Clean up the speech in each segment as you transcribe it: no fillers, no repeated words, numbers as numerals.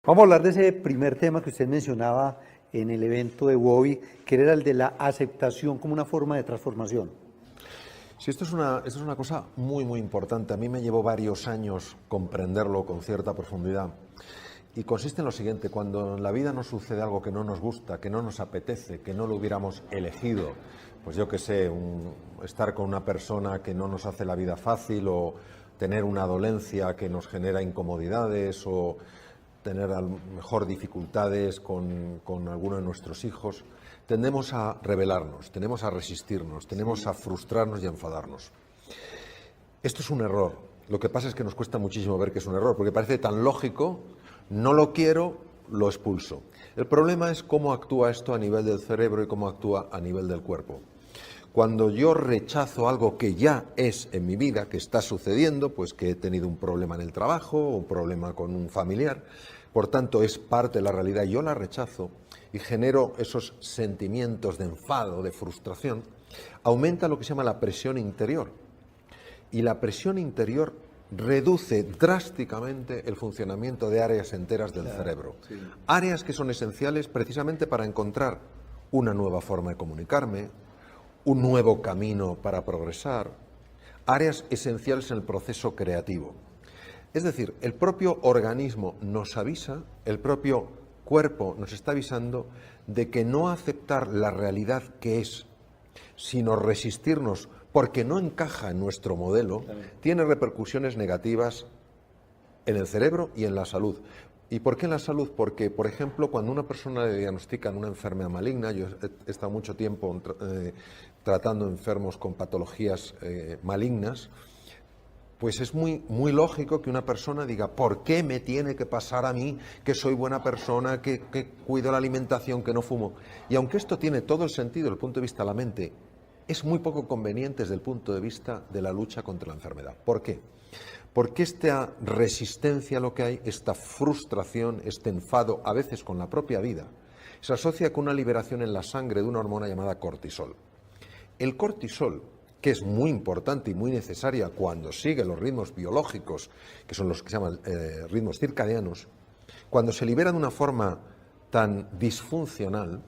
Vamos a hablar de ese primer tema que usted mencionaba en el evento de WOBI, que era el de la aceptación como una forma de transformación. Sí, esto es una cosa muy, muy importante. A mí me llevó varios años comprenderlo con cierta profundidad. Y consiste en lo siguiente: cuando en la vida nos sucede algo que no nos gusta, que no nos apetece, que no lo hubiéramos elegido, pues yo qué sé, estar con una persona que no nos hace la vida fácil, o tener una dolencia que nos genera incomodidades, o tener a lo mejor dificultades con alguno de nuestros hijos, tendemos a rebelarnos, tendemos a resistirnos, tendemos a frustrarnos y a enfadarnos. Esto es un error. Lo que pasa es que nos cuesta muchísimo ver que es un error, porque parece tan lógico: no lo quiero, lo expulso. El problema es cómo actúa esto a nivel del cerebro y cómo actúa a nivel del cuerpo. Cuando yo rechazo algo que ya es en mi vida, que está sucediendo, pues que he tenido un problema en el trabajo o un problema con un familiar, por tanto es parte de la realidad, yo la rechazo y genero esos sentimientos de enfado, de frustración, aumenta lo que se llama la presión interior. Y la presión interior reduce drásticamente el funcionamiento de áreas enteras del cerebro. Sí. Áreas que son esenciales precisamente para encontrar una nueva forma de comunicarme, un nuevo camino para progresar, áreas esenciales en el proceso creativo. Es decir, el propio organismo nos avisa, el propio cuerpo nos está avisando de que no aceptar la realidad que es, sino resistirnos porque no encaja en nuestro modelo, tiene repercusiones negativas en el cerebro y en la salud. ¿Y por qué en la salud? Porque, por ejemplo, cuando una persona le diagnostican una enfermedad maligna, yo he estado mucho tiempo tratando enfermos con patologías malignas, pues es muy lógico que una persona diga: ¿por qué me tiene que pasar a mí, que soy buena persona, que cuido la alimentación, que no fumo? Y aunque esto tiene todo el sentido desde el punto de vista de la mente, es muy poco conveniente desde el punto de vista de la lucha contra la enfermedad. ¿Por qué? Porque esta resistencia a lo que hay, esta frustración, este enfado, a veces con la propia vida, se asocia con una liberación en la sangre de una hormona llamada cortisol. El cortisol, que es muy importante y muy necesaria cuando sigue los ritmos biológicos, que son los que se llaman ritmos circadianos, cuando se libera de una forma tan disfuncional,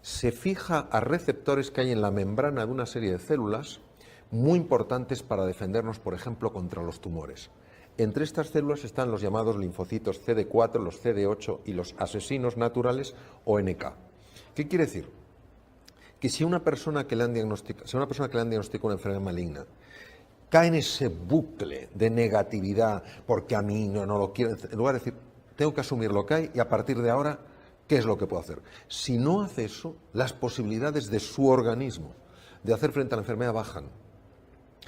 se fija a receptores que hay en la membrana de una serie de células muy importantes para defendernos, por ejemplo, contra los tumores. Entre estas células están los llamados linfocitos CD4, los CD8 y los asesinos naturales o NK. ¿Qué quiere decir? Que si una persona que le han diagnosticado una enfermedad maligna cae en ese bucle de negatividad, porque a mí no lo quiero, en lugar de decir, tengo que asumir lo que hay y a partir de ahora, ¿qué es lo que puedo hacer? Si no hace eso, las posibilidades de su organismo de hacer frente a la enfermedad bajan.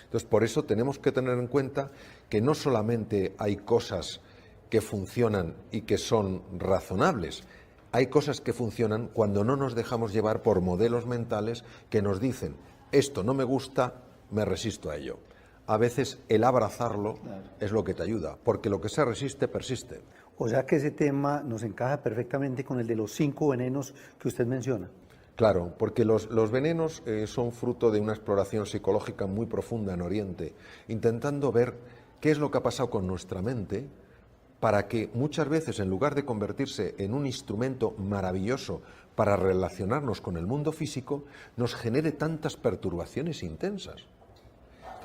Entonces, por eso tenemos que tener en cuenta que no solamente hay cosas que funcionan y que son razonables, hay cosas que funcionan cuando no nos dejamos llevar por modelos mentales que nos dicen: esto no me gusta, me resisto a ello. A veces el abrazarlo es lo que te ayuda, porque lo que se resiste, persiste. O sea que ese tema nos encaja perfectamente con el de los 5 venenos que usted menciona. Claro, porque los venenos son fruto de una exploración psicológica muy profunda en Oriente, intentando ver qué es lo que ha pasado con nuestra mente para que muchas veces, en lugar de convertirse en un instrumento maravilloso para relacionarnos con el mundo físico, nos genere tantas perturbaciones intensas,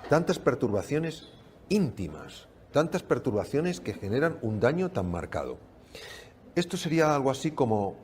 tantas perturbaciones íntimas, tantas perturbaciones que generan un daño tan marcado. Esto sería algo así como,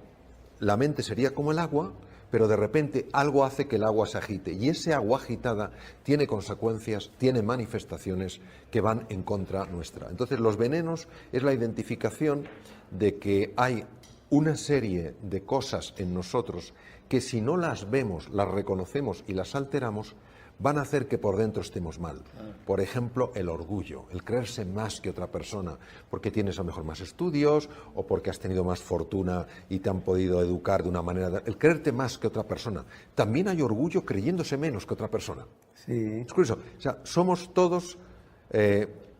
la mente sería como el agua, pero de repente algo hace que el agua se agite y ese agua agitada tiene consecuencias, tiene manifestaciones que van en contra nuestra. Entonces los venenos es la identificación de que hay una serie de cosas en nosotros que si no las vemos, las reconocemos y las alteramos, van a hacer que por dentro estemos mal. Por ejemplo, el orgullo, el creerse más que otra persona, porque tienes a lo mejor más estudios o porque has tenido más fortuna y te han podido educar de una manera... El creerte más que otra persona. También hay orgullo creyéndose menos que otra persona. Sí. Es curioso. O sea, somos todos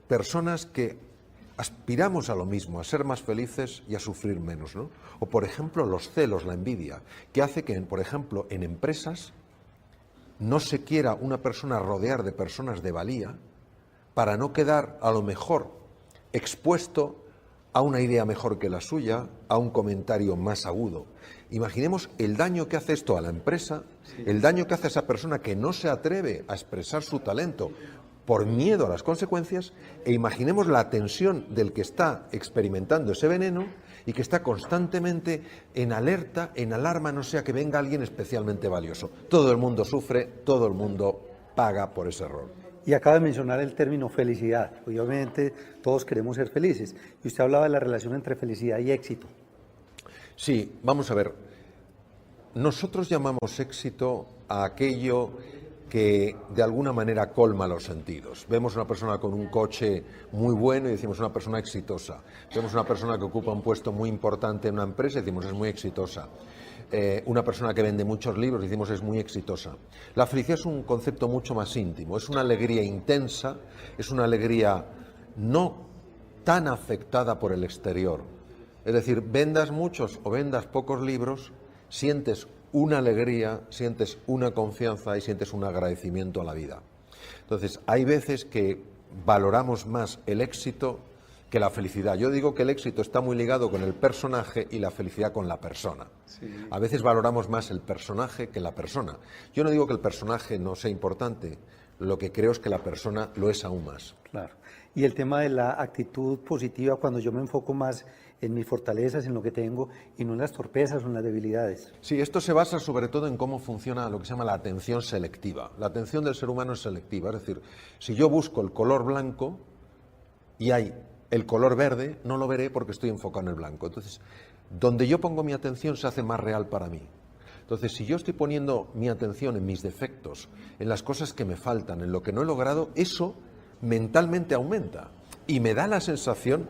personas que aspiramos a lo mismo, a ser más felices y a sufrir menos, ¿no? O, por ejemplo, los celos, la envidia, que hace que, por ejemplo, en empresas no se quiera una persona rodear de personas de valía para no quedar a lo mejor expuesto a una idea mejor que la suya, a un comentario más agudo. Imaginemos el daño que hace esto a la empresa, el daño que hace a esa persona que no se atreve a expresar su talento por miedo a las consecuencias, e imaginemos la tensión del que está experimentando ese veneno y que está constantemente en alerta, en alarma, no sea que venga alguien especialmente valioso. Todo el mundo sufre, todo el mundo paga por ese error. Y acaba de mencionar el término felicidad. Obviamente todos queremos ser felices. Y usted hablaba de la relación entre felicidad y éxito. Sí, vamos a ver. Nosotros llamamos éxito a aquello que de alguna manera colma los sentidos. Vemos una persona con un coche muy bueno y decimos una persona exitosa. Vemos una persona que ocupa un puesto muy importante en una empresa y decimos es muy exitosa. Una persona que vende muchos libros, decimos es muy exitosa. La felicidad es un concepto mucho más íntimo, es una alegría intensa, es una alegría no tan afectada por el exterior. Es decir, vendas muchos o vendas pocos libros, sientes una alegría, sientes una confianza y sientes un agradecimiento a la vida. Entonces, hay veces que valoramos más el éxito que la felicidad. Yo digo que el éxito está muy ligado con el personaje y la felicidad con la persona. Sí. A veces valoramos más el personaje que la persona. Yo no digo que el personaje no sea importante, lo que creo es que la persona lo es aún más. Claro. Y el tema de la actitud positiva, cuando yo me enfoco más en mis fortalezas, en lo que tengo, y no en las torpezas o en las debilidades. Sí, esto se basa sobre todo en cómo funciona lo que se llama la atención selectiva. La atención del ser humano es selectiva, es decir, si yo busco el color blanco y hay el color verde, no lo veré porque estoy enfocado en el blanco. Entonces, donde yo pongo mi atención se hace más real para mí. Entonces, si yo estoy poniendo mi atención en mis defectos, en las cosas que me faltan, en lo que no he logrado, eso mentalmente aumenta y me da la sensación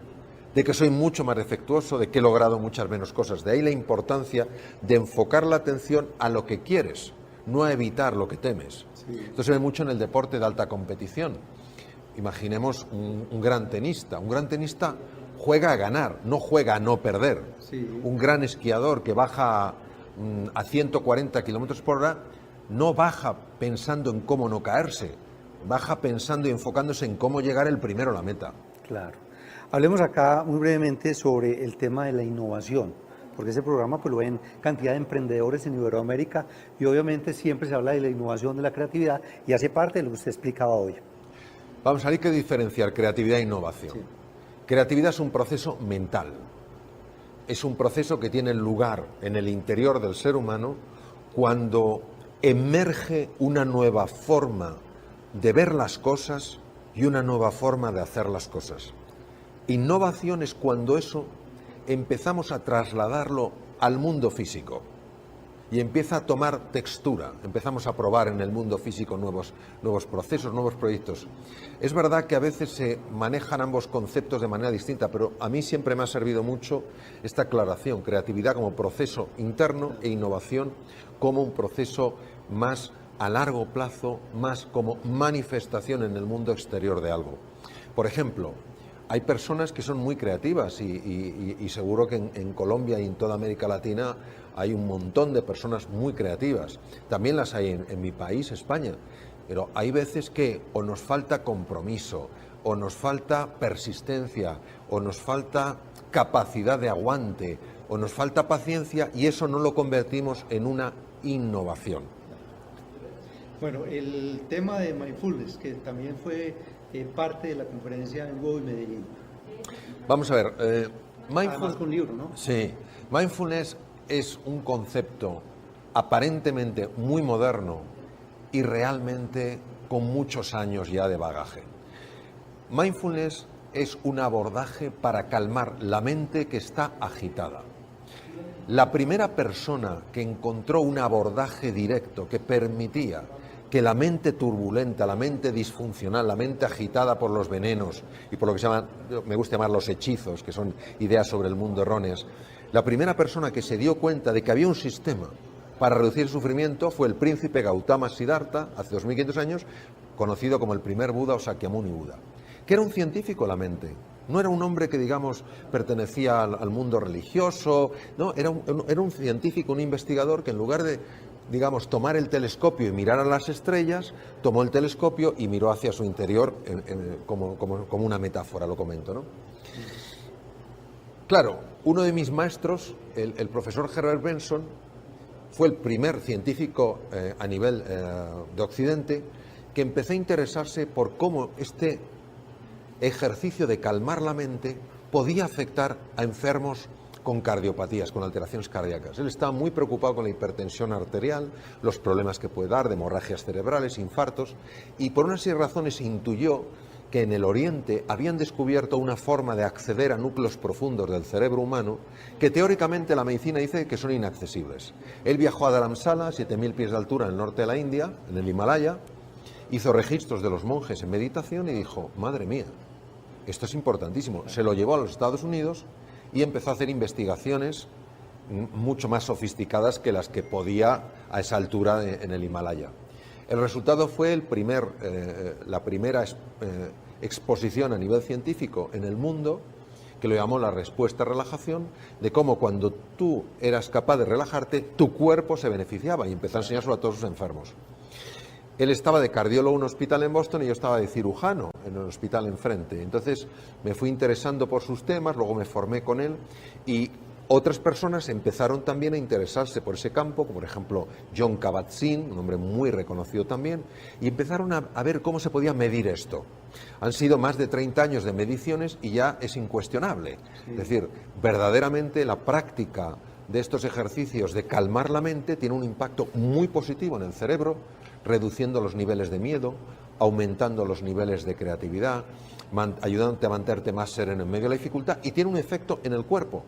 de que soy mucho más defectuoso, de que he logrado muchas menos cosas. De ahí la importancia de enfocar la atención a lo que quieres, no a evitar lo que temes. Sí. Esto se ve mucho en el deporte de alta competición. Imaginemos un gran tenista. Un gran tenista juega a ganar, no juega a no perder. Sí. Un gran esquiador que baja a 140 kilómetros por hora no baja pensando en cómo no caerse, baja pensando y enfocándose en cómo llegar el primero a la meta. Claro. Hablemos acá muy brevemente sobre el tema de la innovación, porque ese programa pues lo ven cantidad de emprendedores en Iberoamérica y obviamente siempre se habla de la innovación, de la creatividad y hace parte de lo que usted explicaba hoy. Vamos, hay que diferenciar creatividad e innovación. Sí. Creatividad es un proceso mental, es un proceso que tiene lugar en el interior del ser humano cuando emerge una nueva forma de ver las cosas y una nueva forma de hacer las cosas. Innovación es cuando eso empezamos a trasladarlo al mundo físico y empieza a tomar textura, empezamos a probar en el mundo físico nuevos procesos, nuevos proyectos. Es verdad que a veces se manejan ambos conceptos de manera distinta, pero a mí siempre me ha servido mucho esta aclaración, creatividad como proceso interno e innovación como un proceso más a largo plazo, más como manifestación en el mundo exterior de algo. Por ejemplo, hay personas que son muy creativas y seguro que en Colombia y en toda América Latina hay un montón de personas muy creativas. También las hay en mi país, España. Pero hay veces que o nos falta compromiso, o nos falta persistencia, o nos falta capacidad de aguante, o nos falta paciencia y eso no lo convertimos en una innovación. Bueno, el tema de mindfulness, que también fue parte de la conferencia en WOW Medellín. Vamos a ver, Además con un libro, ¿no? Sí, mindfulness es un concepto aparentemente muy moderno y realmente con muchos años ya de bagaje. Mindfulness es un abordaje para calmar la mente que está agitada. La primera persona que encontró un abordaje directo que permitía que la mente turbulenta, la mente disfuncional, la mente agitada por los venenos y por lo que se llama, me gusta llamar los hechizos, que son ideas sobre el mundo erróneas, la primera persona que se dio cuenta de que había un sistema para reducir el sufrimiento fue el príncipe Gautama Siddhartha, hace 2500 años, conocido como el primer Buda o Sakyamuni Buda, que era un científico de la mente. No era un hombre que, digamos, pertenecía al mundo religioso, no, era un científico, un investigador que en lugar de, digamos, tomar el telescopio y mirar a las estrellas, tomó el telescopio y miró hacia su interior como una metáfora, lo comento, ¿no? Claro, uno de mis maestros, el profesor Herbert Benson, fue el primer científico a nivel de Occidente que empezó a interesarse por cómo este ejercicio de calmar la mente podía afectar a enfermos con cardiopatías, con alteraciones cardíacas. Él estaba muy preocupado con la hipertensión arterial, los problemas que puede dar de hemorragias cerebrales, infartos, y por una serie de razones intuyó que en el Oriente habían descubierto una forma de acceder a núcleos profundos del cerebro humano que teóricamente la medicina dice que son inaccesibles. Él viajó a Dharamsala, 7.000 pies de altura en el norte de la India, en el Himalaya, hizo registros de los monjes en meditación y dijo, madre mía, esto es importantísimo. Se lo llevó a los Estados Unidos y empezó a hacer investigaciones mucho más sofisticadas que las que podía a esa altura en el Himalaya. El resultado fue la primera exposición a nivel científico en el mundo, que lo llamó la respuesta a relajación, de cómo cuando tú eras capaz de relajarte, tu cuerpo se beneficiaba, y empezó a enseñárselo a todos sus enfermos. Él estaba de cardiólogo en un hospital en Boston y yo estaba de cirujano en el hospital enfrente. Entonces me fui interesando por sus temas, luego me formé con él y otras personas empezaron también a interesarse por ese campo, como por ejemplo John Kabat-Zinn, un hombre muy reconocido también, y empezaron a ver cómo se podía medir esto. Han sido más de 30 años de mediciones y ya es incuestionable. Sí. Es decir, verdaderamente la práctica de estos ejercicios de calmar la mente tiene un impacto muy positivo en el cerebro, reduciendo los niveles de miedo, aumentando los niveles de creatividad, ayudándote a mantenerte más sereno en medio de la dificultad, y tiene un efecto en el cuerpo,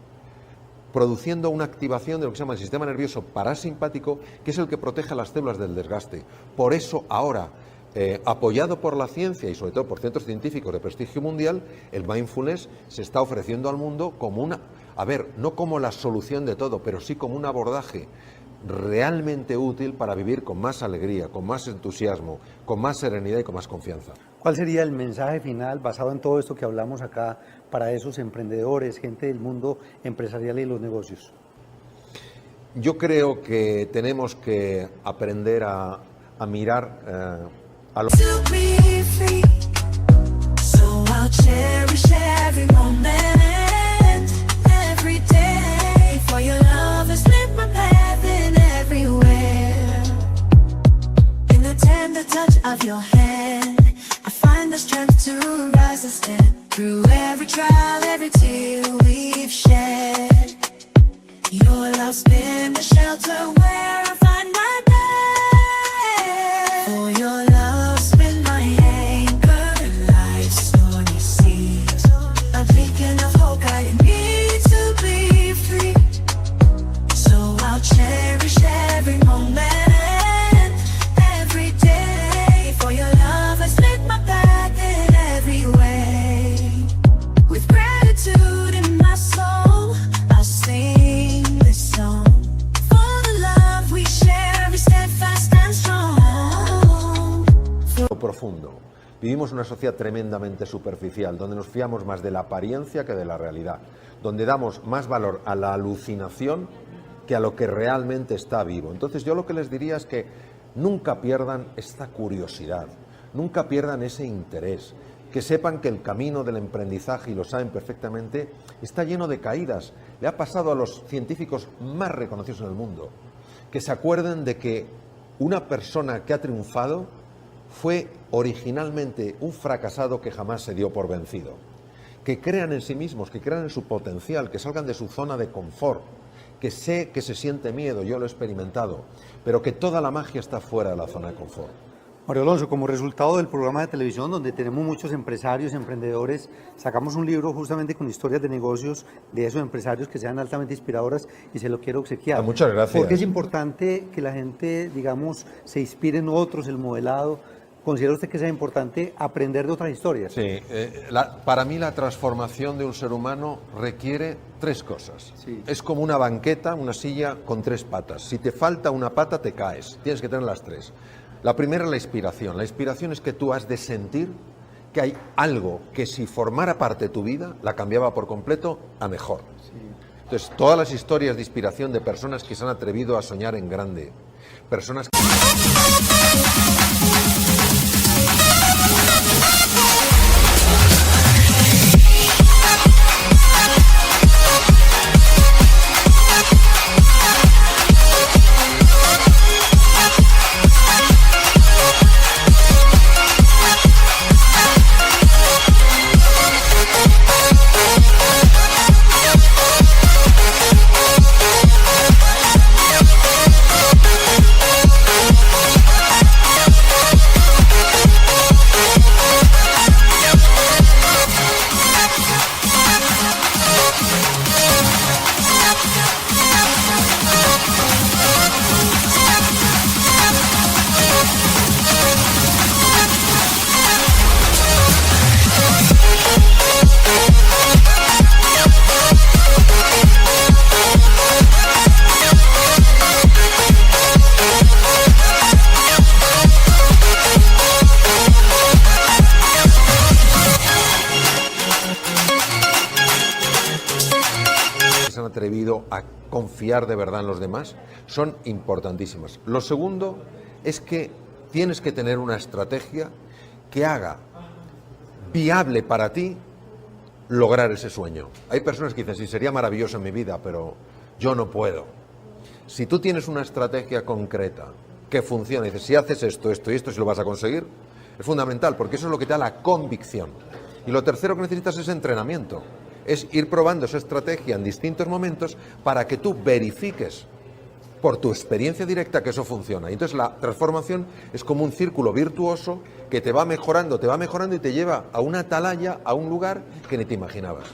produciendo una activación de lo que se llama el sistema nervioso parasimpático, que es el que protege a las células del desgaste. Por eso ahora, apoyado por la ciencia y sobre todo por centros científicos de prestigio mundial, el mindfulness se está ofreciendo al mundo como no como la solución de todo, pero sí como un abordaje realmente útil para vivir con más alegría, con más entusiasmo, con más serenidad y con más confianza. ¿Cuál sería el mensaje final basado en todo esto que hablamos acá para esos emprendedores, gente del mundo empresarial y los negocios? Yo creo que tenemos que aprender a mirar a los... Of your hand, I find the strength to rise a step through every trial, every tear we've shed. Your love's been the shelter where I find my bed. For your love's been my anchor in life's stormy seas, a beacon of hope guiding me to be free. So I'll cherish every moment. Profundo. Vivimos una sociedad tremendamente superficial, donde nos fiamos más de la apariencia que de la realidad, donde damos más valor a la alucinación que a lo que realmente está vivo. Entonces yo lo que les diría es que nunca pierdan esta curiosidad, nunca pierdan ese interés, que sepan que el camino del aprendizaje, y lo saben perfectamente, está lleno de caídas. Le ha pasado a los científicos más reconocidos en el mundo, que se acuerden de que una persona que ha triunfado fue originalmente un fracasado que jamás se dio por vencido. Que crean en sí mismos, que crean en su potencial, que salgan de su zona de confort, que sé que se siente miedo, yo lo he experimentado, pero que toda la magia está fuera de la zona de confort. Mario Alonso, como resultado del programa de televisión donde tenemos muchos empresarios, emprendedores, sacamos un libro justamente con historias de negocios de esos empresarios que sean altamente inspiradoras y se lo quiero obsequiar. Muchas gracias. Porque es importante que la gente, digamos, se inspire en otros, el modelado. ¿Considera usted que sea importante aprender de otras historias? Sí, para mí la transformación de un ser humano requiere tres cosas. Sí. Es como una banqueta, una silla con tres patas. Si te falta una pata te caes, tienes que tener las tres. La primera es la inspiración. La inspiración es que tú has de sentir que hay algo que si formara parte de tu vida la cambiaba por completo a mejor. Sí. Entonces, todas las historias de inspiración de personas que se han atrevido a soñar en grande, personas que... se han atrevido a confiar de verdad en los demás, son importantísimas. Lo segundo es que tienes que tener una estrategia que haga viable para ti lograr ese sueño. Hay personas que dicen, sí, sería maravilloso en mi vida, pero yo no puedo. Si tú tienes una estrategia concreta que funciona, y dices, si haces esto, esto y esto, si lo vas a conseguir, es fundamental, porque eso es lo que te da la convicción. Y lo tercero que necesitas es entrenamiento. Es ir probando esa estrategia en distintos momentos para que tú verifiques por tu experiencia directa que eso funciona. Y entonces la transformación es como un círculo virtuoso que te va mejorando y te lleva a una atalaya, a un lugar que ni te imaginabas.